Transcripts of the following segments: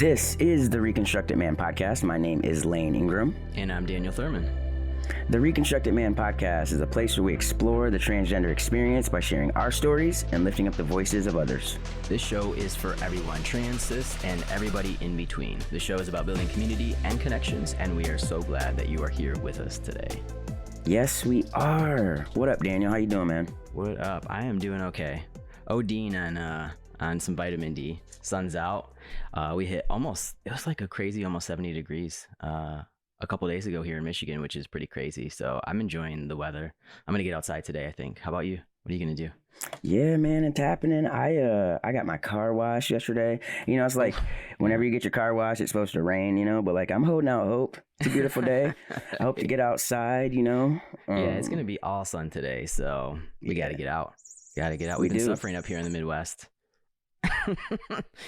This is the Reconstructed Man podcast. My name is Layne Ingram. And I'm Daniel Thurman. The Reconstructed Man podcast is a place where we explore the transgender experience by sharing our stories and lifting up the voices of others. This show is for everyone, trans, cis, and everybody in between. The show is about building community and connections, and we are so glad that you are here with us today. Yes, we are. What up, Daniel? How you doing, man? What up? I am doing okay. ODing on some vitamin D. Sun's out. We hit it was like a crazy almost 70 degrees a couple days ago here in Michigan, which is pretty crazy. So I'm enjoying the weather. I'm gonna get outside today, I think. How about you? What are you gonna do? Yeah, man, it's happening. I got my car washed yesterday. You know, it's like whenever you get your car washed, it's supposed to rain, you know, but like I'm holding out hope. It's a beautiful day. I hope to get outside, you know. Yeah, it's gonna be all sun today, so we gotta get out. We've been suffering up here in the Midwest.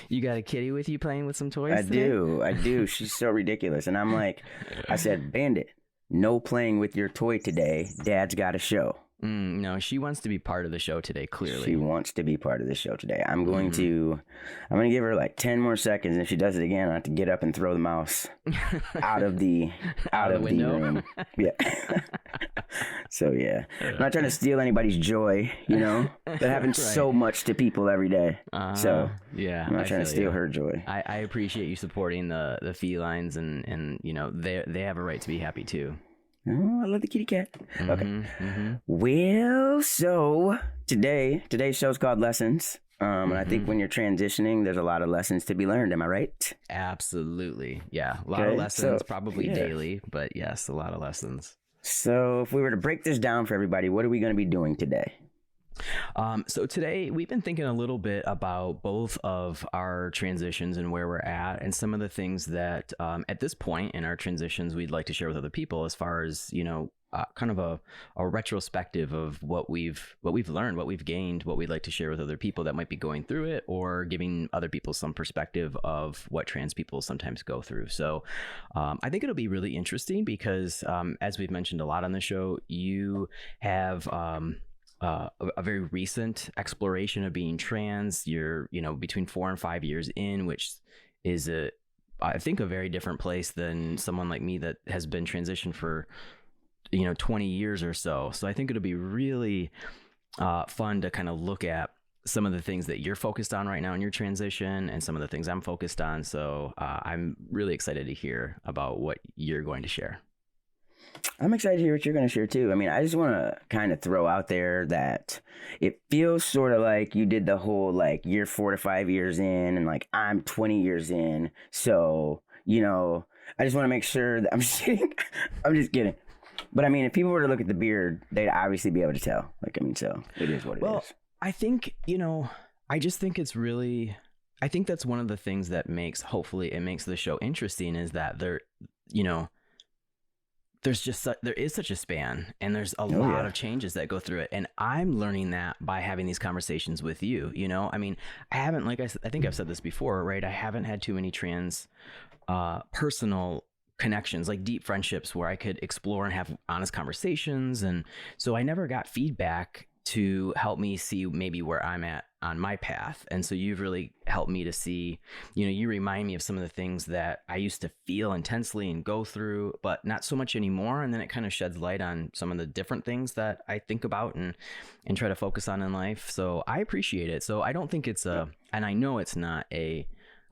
You got a kitty with you playing with some toys today? I do. She's so ridiculous. And I'm like, I said, Bandit, no playing with your toy today. Dad's got a show. No, she wants to be part of the show today, clearly. She wants to be part of the show today. I'm going to give her like 10 more seconds. And if she does it again, I have to get up and throw the mouse out of the room. Yeah. So, yeah. I'm not trying to steal anybody's joy, you know? That happens so much to people every day. So, yeah, I'm not trying to steal her joy. I appreciate you supporting the felines, and you know, they have a right to be happy, too. Oh, I love the kitty cat. Okay. Well, so today's show is called Lessons. And I think when you're transitioning, there's a lot of lessons to be learned. Am I right? Absolutely. Yeah. A lot of lessons, probably daily, but yes, a lot of lessons. So if we were to break this down for everybody, what are we going to be doing today? So today we've been thinking a little bit about both of our transitions and where we're at, and some of the things that at this point in our transitions we'd like to share with other people, as far as, you know, kind of a retrospective of what we've learned, what we've gained, what we'd like to share with other people that might be going through it, or giving other people some perspective of what trans people sometimes go through. So I think it'll be really interesting because as we've mentioned a lot on the show, you have a very recent exploration of being trans. You're, you know, between 4 and 5 years in, which is I think a very different place than someone like me that has been transitioned for, you know, 20 years or so. So I think it'll be really fun to kind of look at some of the things that you're focused on right now in your transition and some of the things I'm focused on. So I'm really excited to hear about what you're going to share. I'm excited to hear what you're going to share too. I mean, I just want to kind of throw out there that it feels sort of like you did the whole like you're 4 to 5 years in and like I'm 20 years in. So, you know, I just want to make sure that I'm just kidding. I'm just kidding. But I mean, if people were to look at the beard, they'd obviously be able to tell. Like, I mean, so it is what it is. Well, I think, you know, I just think it's really, I think that's one of the things that hopefully it makes the show interesting, is that you know, there is such a span, and there's a lot of changes that go through it. And I'm learning that by having these conversations with you, you know. I mean, I haven't, like I think I've said this before, right? I haven't had too many trans personal connections, like deep friendships where I could explore and have honest conversations. And so I never got feedback to help me see maybe where I'm at on my path. And so you've really helped me to see, you know, you remind me of some of the things that I used to feel intensely and go through, but not so much anymore. And then it kind of sheds light on some of the different things that I think about and try to focus on in life. So I appreciate it. So I don't think it's and I know it's not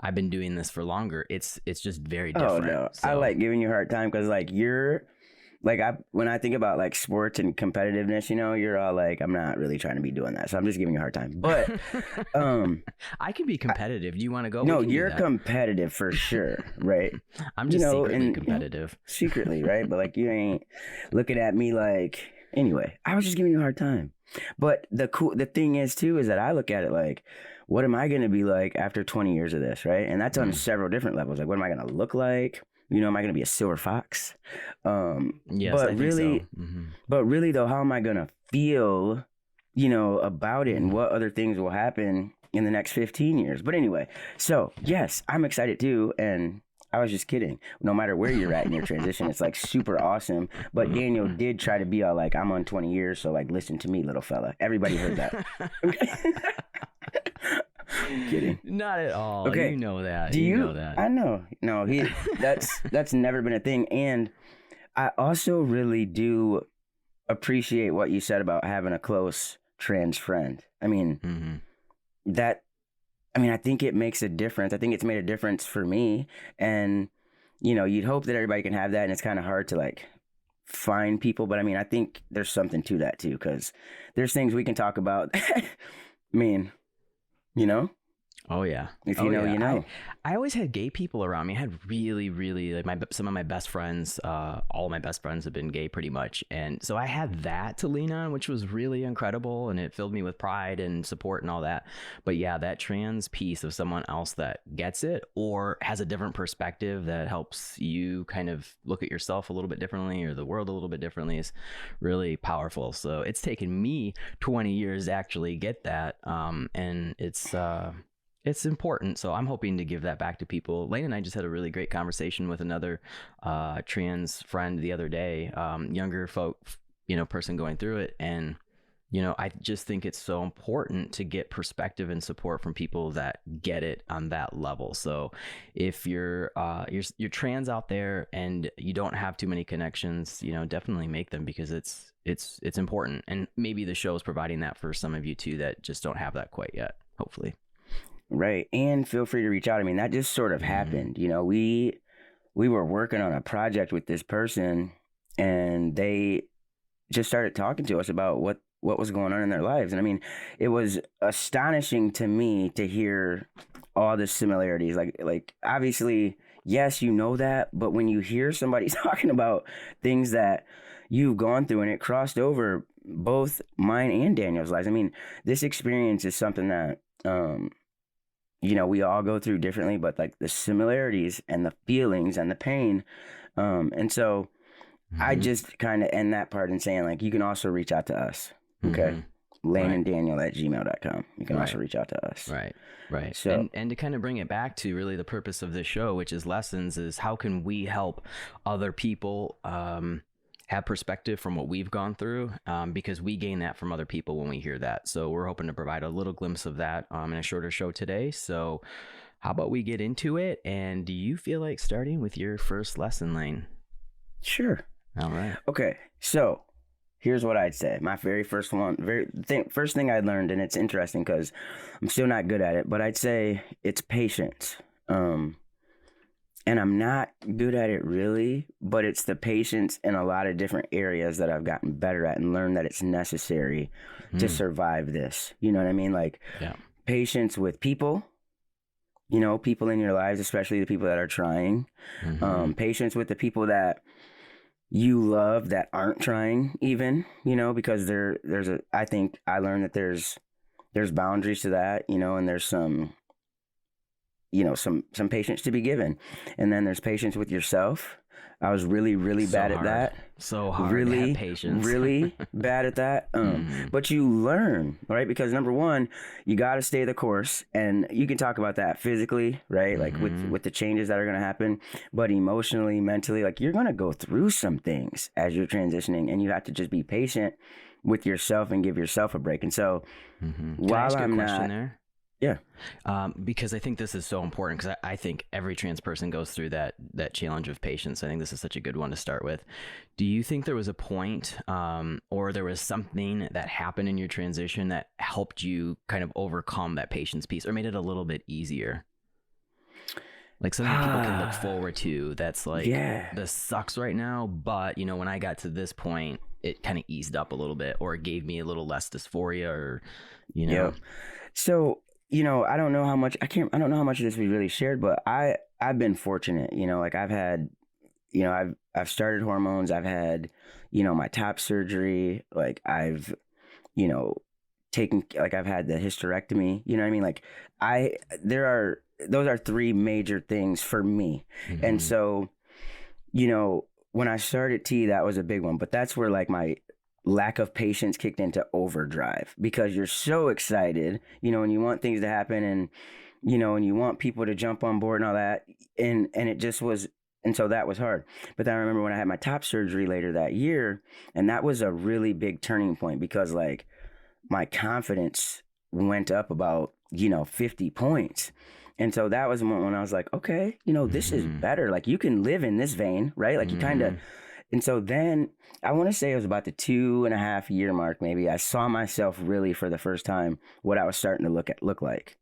I've been doing this for longer. It's just very different. Oh no, so. I like giving you a hard time because like you're like, when I think about like sports and competitiveness, you know, you're all like, I'm not really trying to be doing that. So I'm just giving you a hard time. But I can be competitive. Do you want to go? No, you're competitive for sure, right? I'm just secretly competitive. Secretly, right? But like you ain't looking at me like, anyway, I was just giving you a hard time. But the thing is too, is that I look at it like, what am I going to be like after 20 years of this, right? And that's on several different levels. Like, what am I going to look like? You know, am I going to be a silver fox? Yes, but I really, think so. But really though, how am I going to feel, you know, about it, and what other things will happen in the next 15 years? But anyway, so yes, I'm excited too. And I was just kidding. No matter where you're at in your transition, it's like super awesome. But Daniel did try to be all like, I'm on 20 years. So like, listen to me, little fella. Everybody heard that. Kidding. Not at all. Okay. You know that. Do you know that. I know. No, that's never been a thing. And I also really do appreciate what you said about having a close trans friend. I mean, that I think it makes a difference. I think it's made a difference for me. And, you'd hope that everybody can have that. And it's kind of hard to like find people. But I think there's something to that too, because there's things we can talk about. You know, Oh yeah. if you know, yeah. you know. I always had gay people around me. I had really, really like some of my best friends. All of my best friends have been gay pretty much, and so I had that to lean on, which was really incredible, and it filled me with pride and support and all that. But yeah, that trans piece of someone else that gets it or has a different perspective that helps you kind of look at yourself a little bit differently or the world a little bit differently is really powerful. So it's taken me 20 years to actually get that, and it's important. So I'm hoping to give that back to people. Layne and I just had a really great conversation with another trans friend the other day, younger person going through it. And, I just think it's so important to get perspective and support from people that get it on that level. So if you're trans out there and you don't have too many connections, definitely make them, because it's important. And maybe the show is providing that for some of you too that just don't have that quite yet, hopefully. Right. And feel free to reach out. That just sort of happened. We were working on a project with this person, and they just started talking to us about what was going on in their lives. And it was astonishing to me to hear all the similarities. Like obviously, yes, that, but when you hear somebody talking about things that you've gone through, and it crossed over both mine and Daniel's lives. This experience is something that we all go through differently, but like the similarities and the feelings and the pain. And so I just kind of end that part in saying, like, you can also reach out to us. Okay. Layne and Daniel at gmail.com. You can also reach out to us. Right. So, and to kind of bring it back to really the purpose of this show, which is lessons, is how can we help other people, have perspective from what we've gone through, because we gain that from other people when we hear that. So we're hoping to provide a little glimpse of that in a shorter show today. So how about we get into it? And do you feel like starting with your first lesson, Layne? Sure. All right. Okay. So here's what I'd say. My very first one, first thing I learned, and it's interesting because I'm still not good at it, but I'd say it's patience. And I'm not good at it really, but it's the patience in a lot of different areas that I've gotten better at and learned that it's necessary to survive this. You know what I mean? Like patience with people, people in your lives, especially the people that are trying. Patience with the people that you love that aren't trying even, because I think I learned that there's boundaries to that, and there's some patience to be given. And then there's patience with yourself. I was really, really bad at that. So hard really, to have patience. Really bad at that. But you learn, right? Because number one, you got to stay the course, and you can talk about that physically, right? Like with the changes that are going to happen, but emotionally, mentally, like you're going to go through some things as you're transitioning, and you have to just be patient with yourself and give yourself a break. And so while I'm not there? Yeah. Because I think this is so important, because I think every trans person goes through that challenge of patience. I think this is such a good one to start with. Do you think there was a point or there was something that happened in your transition that helped you kind of overcome that patience piece or made it a little bit easier? Like something people can look forward to that's like, this sucks right now, but when I got to this point, it kind of eased up a little bit, or it gave me a little less dysphoria, or So I don't know how much I don't know how much of this we really shared, but I've been fortunate, like I've had, I've started hormones. I've had, my top surgery. Like I've, taken, like I've had the hysterectomy, you know what I mean? Like those are three major things for me. And so, when I started T, that was a big one, but that's where like my lack of patience kicked into overdrive, because you're so excited, and you want things to happen, and and you want people to jump on board and all that, and it just was, and so that was hard. But then I remember when I had my top surgery later that year, and that was a really big turning point, because like my confidence went up about 50 points. And so that was when I was like, okay, this is better. Like you can live in this vein, right? Like you kind of, and so then I want to say it was about the 2.5 year mark, maybe. I saw myself really for the first time what I was starting to look like.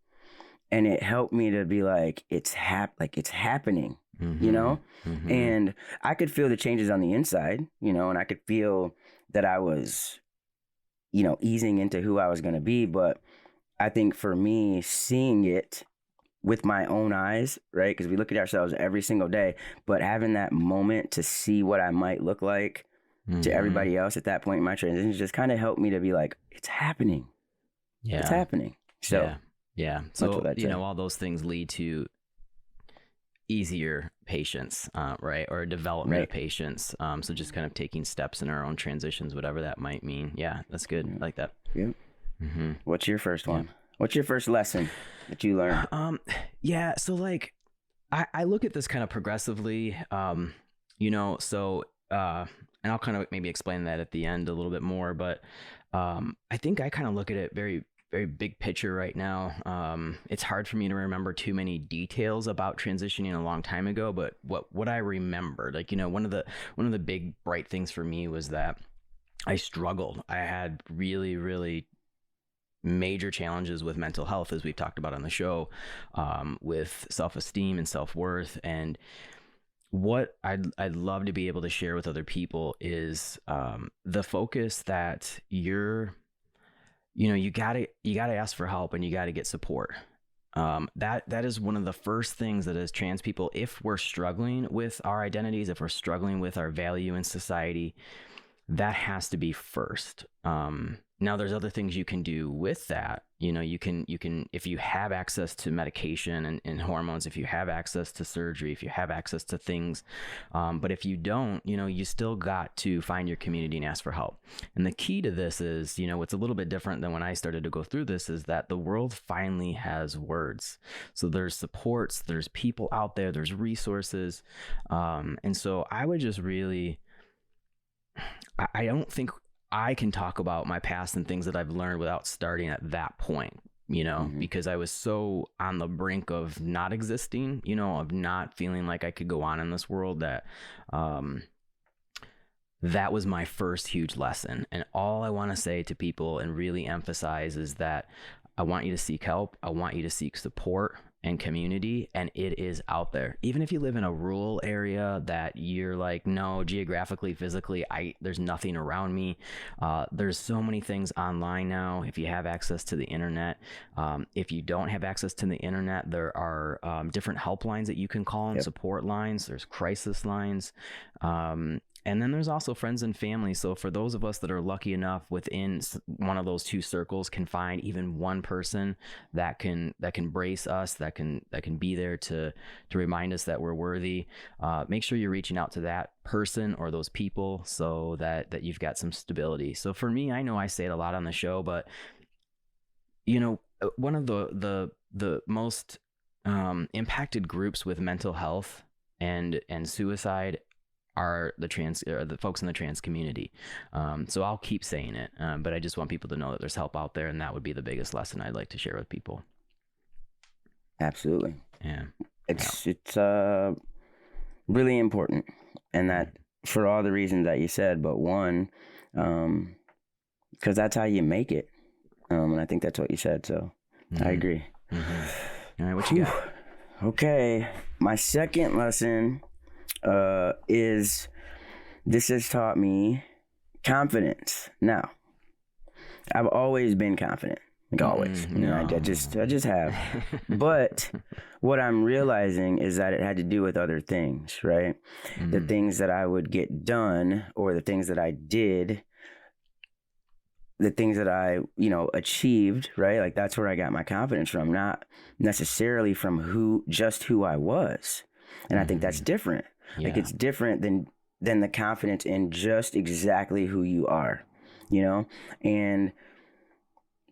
And it helped me to be like, it's happening, and I could feel the changes on the inside, and I could feel that I was, easing into who I was going to be. But I think for me, seeing it with my own eyes, right? Because we look at ourselves every single day, but having that moment to see what I might look like to everybody else at that point in my transition just kind of helped me to be like, it's happening. Yeah. It's happening. So, yeah. So, all those things lead to easier patience, right? Or development of patience. So just kind of taking steps in our own transitions, whatever that might mean. Yeah, that's good. I like that. Yeah. What's your first one? Yeah. What's your first lesson that you learned? So like, I look at this kind of progressively, and I'll kind of maybe explain that at the end a little bit more, but I think I kind of look at it very, very big picture right now. It's hard for me to remember too many details about transitioning a long time ago, but what I remembered, like, one of the big bright things for me was that I struggled. I had really, really major challenges with mental health, as we've talked about on the show, with self-esteem and self-worth. And what I'd love to be able to share with other people is the focus that you gotta ask for help, and you gotta get support. That is one of the first things that as trans people, if we're struggling with our identities, if we're struggling with our value in society, that has to be first. Now there's other things you can do with that. You can, if you have access to medication and hormones, if you have access to surgery, if you have access to things, but if you don't, you still got to find your community and ask for help. And the key to this is, what's a little bit different than when I started to go through this, is that the world finally has words. So there's supports, there's people out there, there's resources. And so I would just really, I don't think I can talk about my past and things that I've learned without starting at that point, because I was so on the brink of not existing, of not feeling like I could go on in this world, that that was my first huge lesson. And all I want to say to people and really emphasize is that I want you to seek help. I want you to seek support and community, and it is out there. Even if you live in a rural area that you're like, no, geographically, physically, there's nothing around me. There's so many things online now. If you have access to the internet, if you don't have access to the internet, there are different helplines that you can call, and support lines. There's crisis lines. And then there's also friends and family. So for those of us that are lucky enough within one of those two circles can find even one person that can brace us, that can be there to remind us that we're worthy, make sure you're reaching out to that person or those people so that you've got some stability. So for me, I know I say it a lot on the show, but one of the most impacted groups with mental health and suicide are the folks in the trans community. So I'll keep saying it, but I just want people to know that there's help out there, and that would be the biggest lesson I'd like to share with people. Absolutely. Yeah. It's really important, and that for all the reasons that you said, but one, because that's how you make it. And I think that's what you said. So I agree. All right. What you got? Okay. My second lesson is this has taught me confidence. Now, I've always been confident, like always. I just have. But what I'm realizing is that it had to do with other things, right? The things that I would get done, or the things that I did, the things that I, achieved, right? Like that's where I got my confidence from, not necessarily from who I was. And I think that's different. Yeah. Like it's different than the confidence in just exactly who you are, and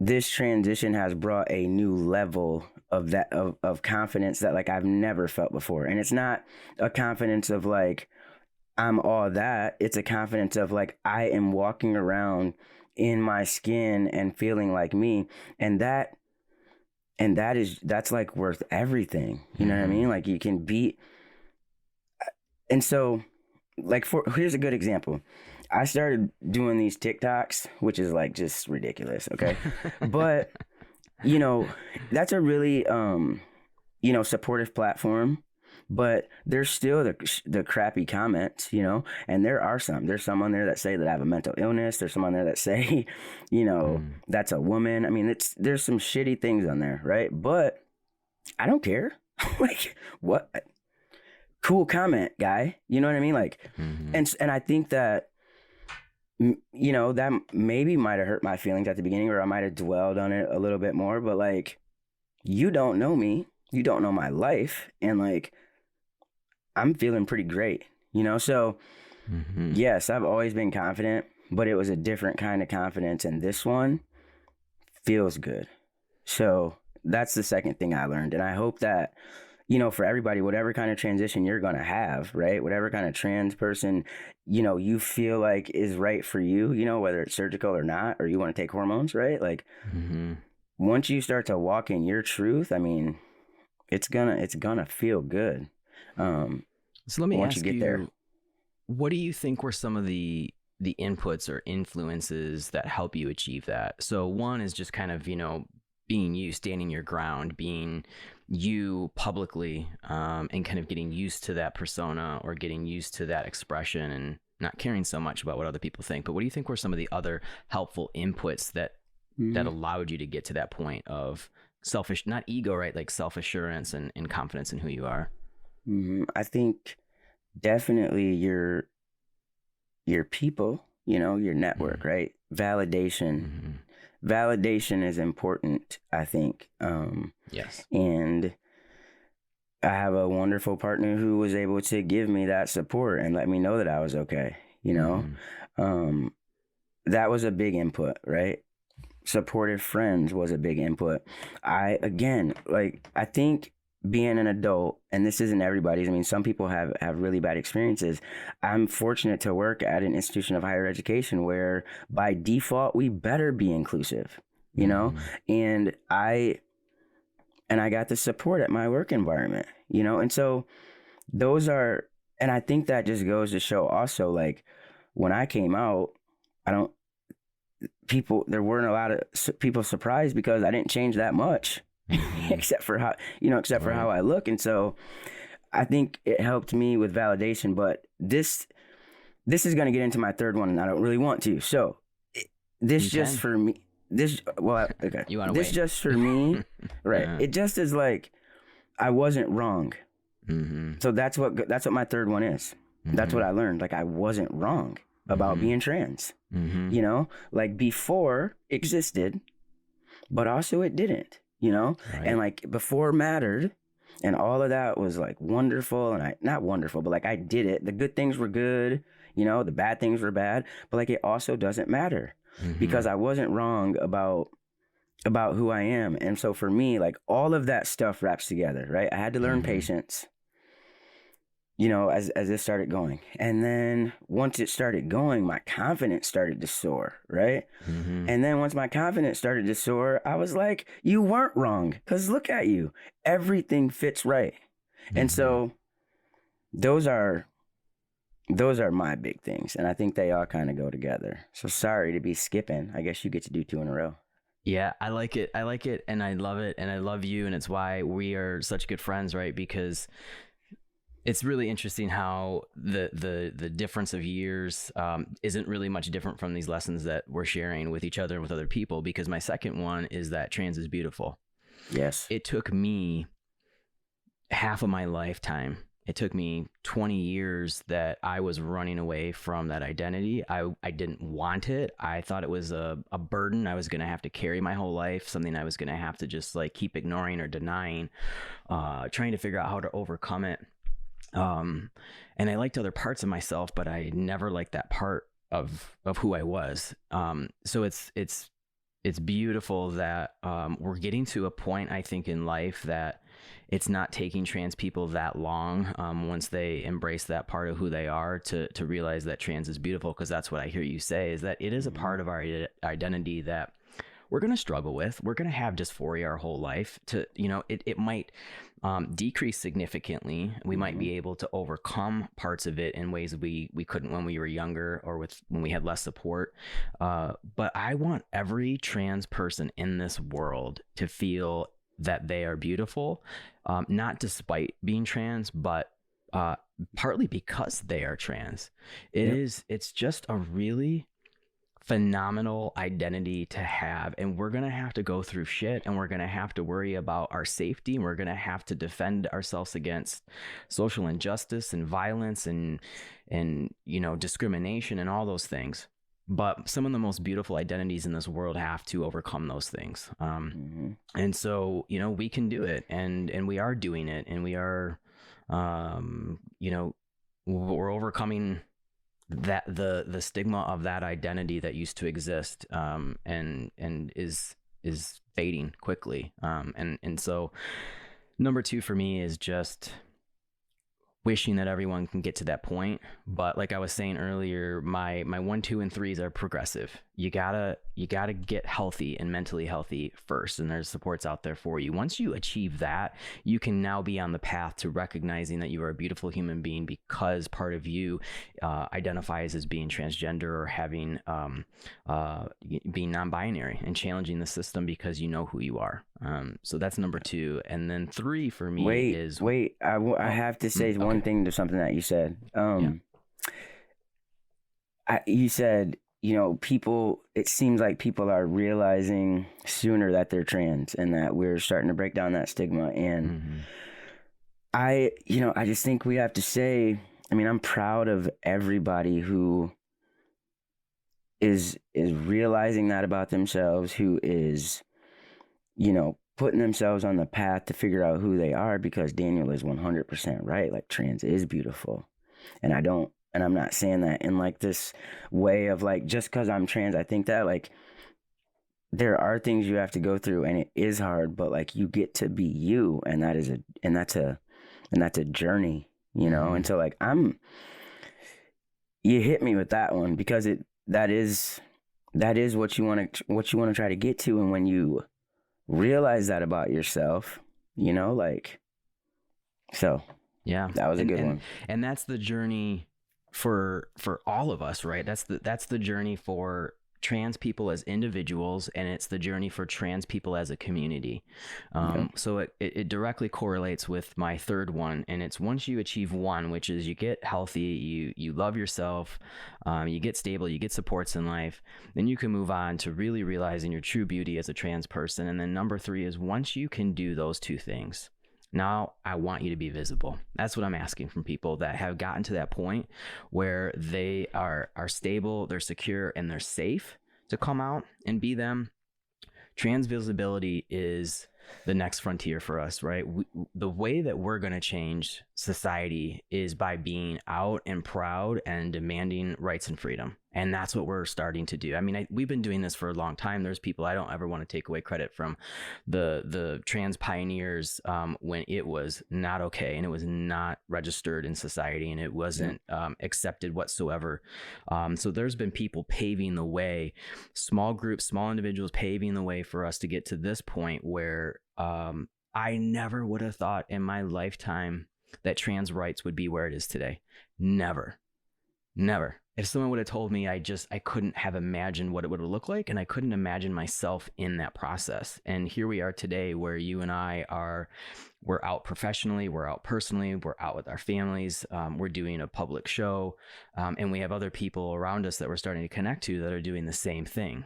this transition has brought a new level of that, of confidence that like I've never felt before. And it's not a confidence of like, I'm all that. It's a confidence of like, I am walking around in my skin and feeling like me. And that And that's like worth everything. You know what I mean? Like you can beat. And so like here's a good example. I started doing these TikToks, which is like just ridiculous. Okay. But you know, that's a really, supportive platform, but there's still the crappy comments, and there's some on there that say that I have a mental illness. There's some on there that say, that's a woman. I mean, there's some shitty things on there. Right. But I don't care. Like what? Cool comment, guy. You know what I mean? Like, and I think that, that maybe might have hurt my feelings at the beginning, or I might have dwelled on it a little bit more, but like, you don't know me, you don't know my life, and like, I'm feeling pretty great, So yes, I've always been confident, but it was a different kind of confidence, and this one feels good. So that's the second thing I learned, and I hope that, for everybody, whatever kind of transition you're going to have, right? Whatever kind of trans person, you feel like is right for you, whether it's surgical or not, or you want to take hormones, right? Like once you start to walk in your truth, I mean, it's gonna feel good. So let me once ask you get there. What do you think were some of the inputs or influences that help you achieve that? So one is just kind of, being you, standing your ground, being you publicly, and kind of getting used to that persona or getting used to that expression and not caring so much about what other people think. But what do you think were some of the other helpful inputs that allowed you to get to that point of not ego, right? Like self-assurance and confidence in who you are? I think definitely your people, your network, right? Validation. Validation is important, I think. Yes. And I have a wonderful partner who was able to give me that support and let me know that I was okay, That was a big input, right? Supportive friends was a big input. I think being an adult, and this isn't everybody's, I mean, some people have really bad experiences. I'm fortunate to work at an institution of higher education where by default we better be inclusive, and I got the support at my work environment, and so and I think that just goes to show also, like, when I came out, there weren't a lot of people surprised because I didn't change that much. except for how how I look. And so I think it helped me with validation, but this is going to get into my third one and I don't really want to. So for me, okay. You want to this wait? Just for me, right. It just is like, I wasn't wrong. So that's what my third one is. That's what I learned. Like, I wasn't wrong about being trans, like before existed, but also it didn't. Right. And like before mattered, and all of that was like wonderful, and not wonderful, but like I did it. The good things were good, the bad things were bad, but like it also doesn't matter because I wasn't wrong about who I am. And so for me, like all of that stuff wraps together, right? I had to learn patience, as this started going. And then once it started going, my confidence started to soar, right? And then once my confidence started to soar, I was like, you weren't wrong, because look at you. Everything fits right. And so those are my big things. And I think they all kind of go together. So sorry to be skipping. I guess you get to do 2 in a row. Yeah, I like it. And I love it. And I love you. And it's why we are such good friends, right? Because it's really interesting how the difference of years isn't really much different from these lessons that we're sharing with each other and with other people, because my second one is that trans is beautiful. Yes. It took me half of my lifetime. It took me 20 years that I was running away from that identity. I didn't want it. I thought it was a burden I was going to have to carry my whole life, something I was going to have to just like keep ignoring or denying, trying to figure out how to overcome it. And I liked other parts of myself, but I never liked that part of who I was. So it's beautiful that, we're getting to a point, I think, in life that it's not taking trans people that long, once they embrace that part of who they are, to realize that trans is beautiful. Cause that's what I hear you say, is that it is a part of our identity that we're going to struggle with. We're going to have dysphoria our whole life. It might decrease significantly. We might be able to overcome parts of it in ways we couldn't when we were younger or when we had less support. But I want every trans person in this world to feel that they are beautiful, not despite being trans, but partly because they are trans. It's just a really phenomenal identity to have, and we're gonna have to go through shit, and we're gonna have to worry about our safety, and we're gonna have to defend ourselves against social injustice and violence and discrimination and all those things. But some of the most beautiful identities in this world have to overcome those things. And so, we can do it, and we are doing it, and we are, we're overcoming that the stigma of that identity that used to exist, and is fading quickly. And so number 2 for me is just wishing that everyone can get to that point. But like I was saying earlier, my 1, 2, and 3s are progressive. You gotta get healthy and mentally healthy first, and there's supports out there for you. Once you achieve that, you can now be on the path to recognizing that you are a beautiful human being because part of you identifies as being transgender or having being non-binary, and challenging the system because you know who you are. So that's number 2, and then 3 for me is I have to say one thing to something that you said. You said, people, it seems like people are realizing sooner that they're trans, and that we're starting to break down that stigma. And I just think we have to say, I'm proud of everybody who is realizing that about themselves, who is, putting themselves on the path to figure out who they are, because Daniel is 100% right. Like, trans is beautiful. And I'm not saying that in like this way of like, just because I'm trans, I think that, like, there are things you have to go through, and it is hard, but like, you get to be you, and that's a journey, And so like, you hit me with that one, because that is what you want to try to get to. And when you realize that about yourself, so yeah, that was a good one. And that's the journey for all of us, right? That's the journey for trans people as individuals, and it's the journey for trans people as a community. So it directly correlates with my 3rd one, and it's once you achieve 1, which is you get healthy, you love yourself, you get stable, you get supports in life, then you can move on to really realizing your true beauty as a trans person. And then number 3 is once you can do those 2 things, now I want you to be visible. That's what I'm asking from people that have gotten to that point where they are stable, they're secure, and they're safe to come out and be them. Trans visibility is the next frontier for us, right? The way that we're going to change society is by being out and proud and demanding rights and freedom. And that's what we're starting to do. We've been doing this for a long time. There's people, I don't ever want to take away credit from the trans pioneers when it was not okay, and it was not registered in society, and it wasn't accepted whatsoever. So there's been people paving the way, small groups, small individuals paving the way for us to get to this point where I never would have thought in my lifetime that trans rights would be where it is today. Never. If someone would have told me, I couldn't have imagined what it would have looked like, and I couldn't imagine myself in that process. And here we are today, where you and I we're out professionally, we're out personally, we're out with our families, we're doing a public show, and we have other people around us that we're starting to connect to that are doing the same thing.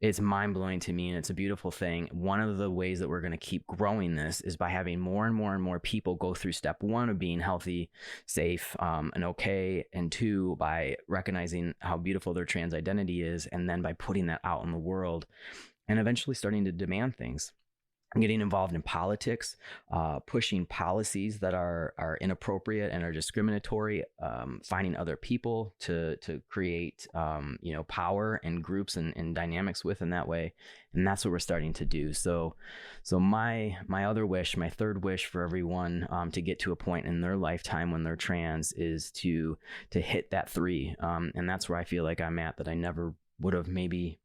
It's mind-blowing to me, and it's a beautiful thing. One of the ways that we're going to keep growing this is by having more and more and more people go through step 1 of being healthy, safe, and okay, and 2, by recognizing how beautiful their trans identity is, and then by putting that out in the world, and eventually starting to demand things. Getting involved in politics, pushing policies that are inappropriate and are discriminatory, finding other people to create power and groups and dynamics with in that way, and that's what we're starting to do. So my other wish, my 3rd wish for everyone to get to a point in their lifetime when they're trans is to hit that 3, and that's where I feel like I'm at, that I never would have maybe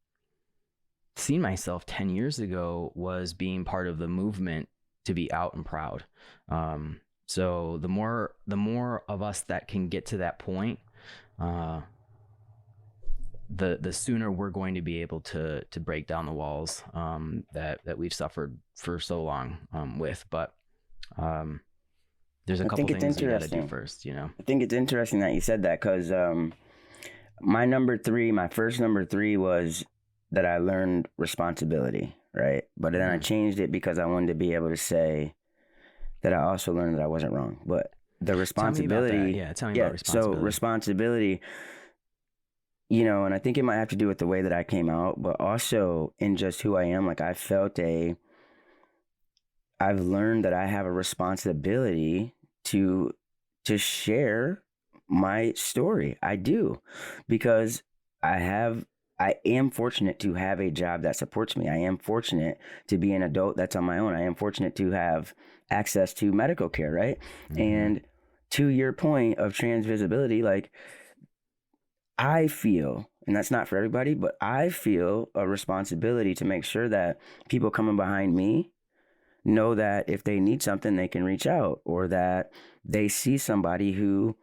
seen myself 10 years ago was being part of the movement to be out and proud. So the more of us that can get to that point, uh, the sooner we're going to be able to break down the walls that we've suffered for so long with. But there's a I couple think it's things we got to do interesting. first, you know. I think it's interesting that you said that because my number three, my first number three was that I learned responsibility, right? But then I changed it because I wanted to be able to say that I also learned that I wasn't wrong. But the Tell me about that. responsibility, Yeah, tell me yeah, about so responsibility. responsibility, you know, and I think it might have to do with the way that I came out, but also in just who I am. Like I've learned that I have a responsibility to share my story. I do, because I am fortunate to have a job that supports me. I am fortunate to be an adult that's on my own. I am fortunate to have access to medical care, right? Mm-hmm. And to your point of trans visibility, like I feel, and that's not for everybody, but I feel a responsibility to make sure that people coming behind me know that if they need something, they can reach out, or that they see somebody who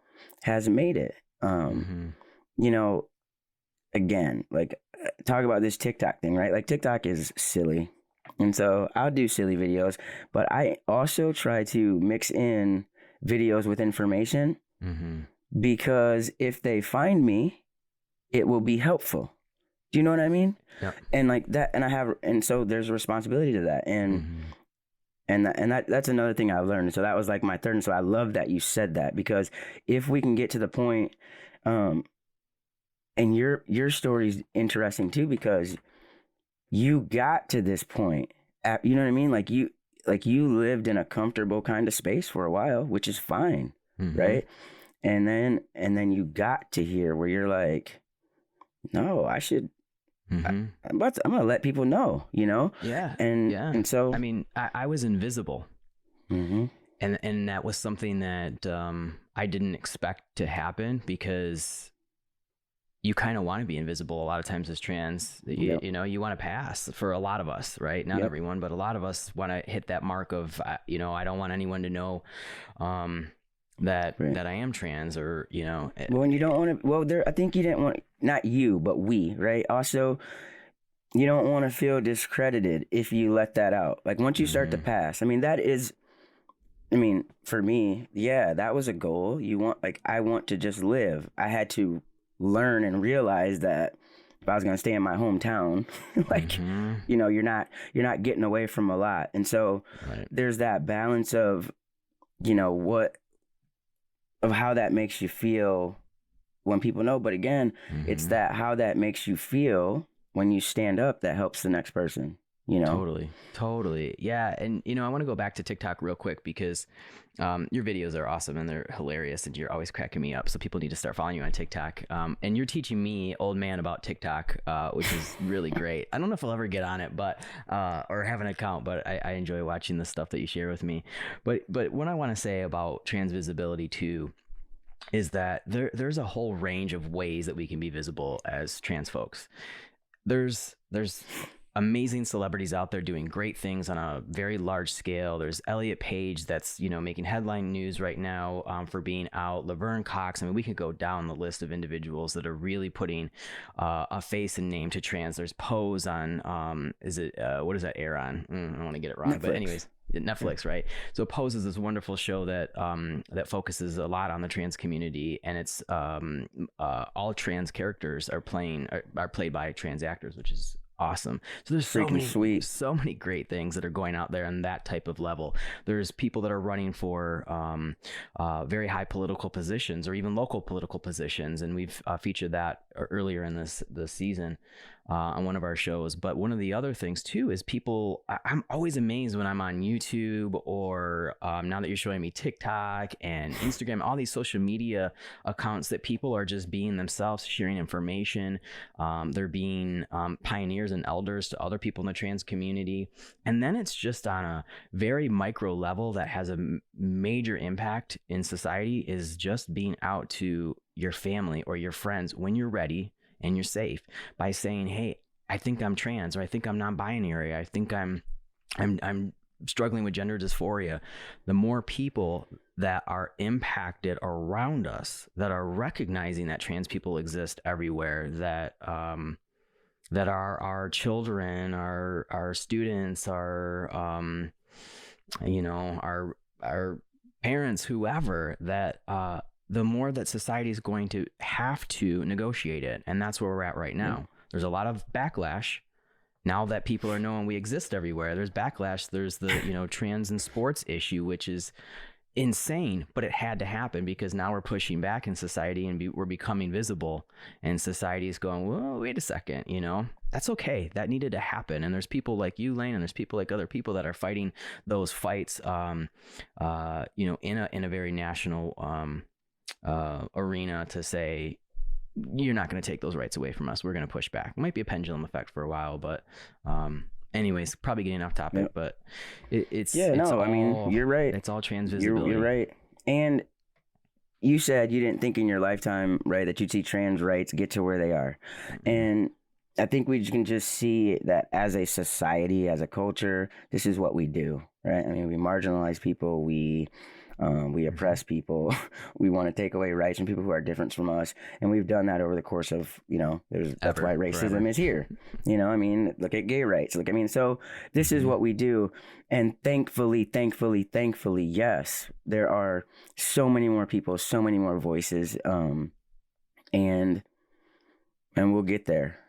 has made it. Mm-hmm. You know, again, like talk about this TikTok thing, right? Like TikTok is silly. And so I'll do silly videos, but I also try to mix in videos with information, Mm-hmm. because if they find me, it will be helpful. Do you know what I mean? Yep. And like that, and so there's a responsibility to that. Mm-hmm. That's another thing I've learned. So that was like my third. And so I love that you said that, because if we can get to the point, um, and your story's interesting too, because you got to this point, you know what I mean? Like you lived in a comfortable kind of space for a while, which is fine, Mm-hmm. right? And then you got to here where you're like, no, I should. Mm-hmm. I'm gonna let people know, you know, Yeah. and Yeah. and so. I mean, I was invisible. Mm-hmm. And that was something that I didn't expect to happen, because you kind of want to be invisible a lot of times as trans. Yep. You know, you want to pass, for a lot of us, right? Not Yep. everyone, but a lot of us want to hit that mark of, you know, I don't want anyone to know Right. that I am trans, or, you know. Well, and you don't want to. Well, there. I think you didn't want. Not you, but we. Right. Also, you don't want to feel discredited if you let that out. Like once you start to Mm-hmm. pass. I mean, that is. I mean, for me, yeah, that was a goal. You want, like, I want to just live. I had to learn and realize that if I was gonna stay in my hometown, like, Mm-hmm. you know, you're not getting away from a lot. And so Right. there's that balance of, you know, of how that makes you feel when people know. But again, it's Mm-hmm. that how that makes you feel when you stand up that helps the next person, you know? Totally. Totally. Yeah. And, you know, I want to go back to TikTok real quick, because your videos are awesome and they're hilarious and you're always cracking me up. So people need to start following you on TikTok. And you're teaching me, old man, about TikTok, which is really great. I don't know if I'll ever get on it, but, or have an account, but I enjoy watching the stuff that you share with me. But what I want to say about trans visibility too is that there's a whole range of ways that we can be visible as trans folks. There's amazing celebrities out there doing great things on a very large scale. There's Elliot Page, that's, you know, making headline news right now for being out. Laverne Cox. I mean, we could go down the list of individuals that are really putting a face and name to trans. There's Pose on is it what does that air on? I don't want to get it wrong, but Netflix. anyways. Netflix, right? So Pose is this wonderful show that that focuses a lot on the trans community, and it's all trans characters are played by trans actors, which is awesome. So there's Freaking sweet. so many great things that are going out there on that type of level. There's people that are running for very high political positions or even local political positions, and we've featured that earlier in this season on one of our shows. But one of the other things too is people. I'm always amazed when I'm on YouTube, or now that you're showing me TikTok and Instagram, all these social media accounts, that people are just being themselves, sharing information. They're being pioneers and elders to other people in the trans community. And then it's just on a very micro level that has a major impact in society, is just being out to your family or your friends when you're ready and you're safe, by saying, hey, I think I'm trans, or I think I'm non-binary, I think I'm struggling with gender dysphoria, the more people that are impacted around us that are recognizing that trans people exist everywhere, that that our children, our students, our our parents, whoever, that the more that society is going to have to negotiate it. And that's where we're at right now. There's a lot of backlash now that people are knowing we exist everywhere. There's backlash. There's the trans and sports issue, which is insane, but it had to happen because now we're pushing back in society, and we're becoming visible, and society is going, whoa, wait a second, that's okay. That needed to happen. And there's people like you, Layne, and there's people like other people that are fighting those fights, in a very national arena to say, you're not going to take those rights away from us. We're going to push back. It might be a pendulum effect for a while, but anyways, probably getting off topic. Yep. But it's all, I mean, you're right. It's all trans visibility. You're right. And you said you didn't think in your lifetime, right, that you'd see trans rights get to where they are. Mm-hmm. And I think we can just see that as a society, as a culture, this is what we do, right? I mean, we marginalize people. We oppress people. We want to take away rights from people who are different from us. And we've done that over the course of, that's why racism is here. I mean, look at gay rights. So this is what we do. And thankfully, yes, there are so many more people, so many more voices. And we'll get there,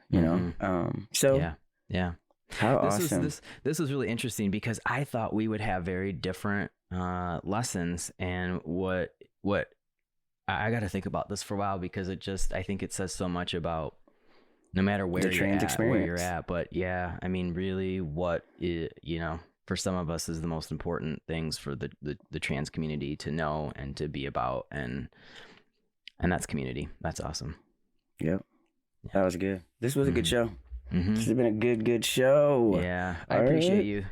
So yeah. How awesome. This was really interesting because I thought we would have very different lessons, and what I got to think about this for a while, because I think it says so much about no matter where you're at. But yeah, I mean, really, what for some of us is the most important things for the trans community to know and to be about, and that's community. That's awesome. Yep. Yeah. That was good. This was a good show. Mm-hmm. This has been a good show. Yeah, I appreciate you.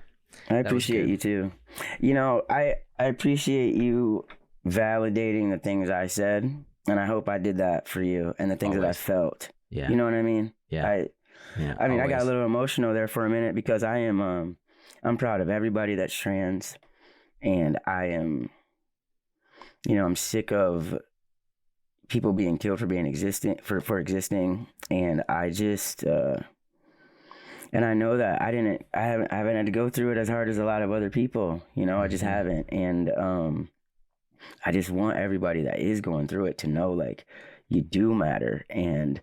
I appreciate you too. I appreciate you validating the things I said, and I hope I did that for you, and the things that I felt. Yeah. You know what I mean? Yeah. I mean, I got a little emotional there for a minute because I am I'm proud of everybody that's trans, and I am I'm sick of people being killed for for existing, and I just and I know that I haven't had to go through it as hard as a lot of other people, I just haven't. And I just want everybody that is going through it to know, like, you do matter, and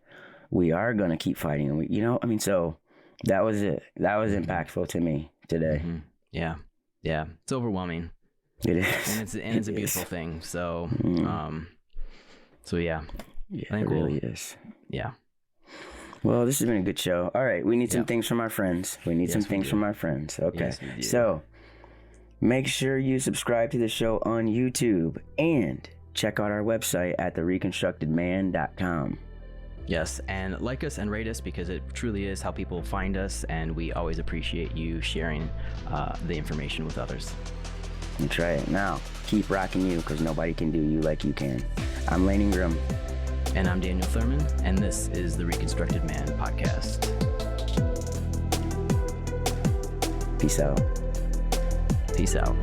we are going to keep fighting. And so that was it. That was impactful to me today. Mm-hmm. Yeah. Yeah. It's overwhelming. It is. And it's a beautiful thing. So, so yeah. Yeah, I think it really is. Yeah. Well, this has been a good show. All right, we need some things from our friends. Okay. Yes, we do. So make sure you subscribe to the show on YouTube and check out our website at thereconstructedman.com. Yes, and like us and rate us, because it truly is how people find us, and we always appreciate you sharing the information with others. And try it. Now, keep rocking you, because nobody can do you like you can. I'm Layne and And I'm Daniel Thurman, and this is the Reconstructed Man podcast. Peace out. Peace out.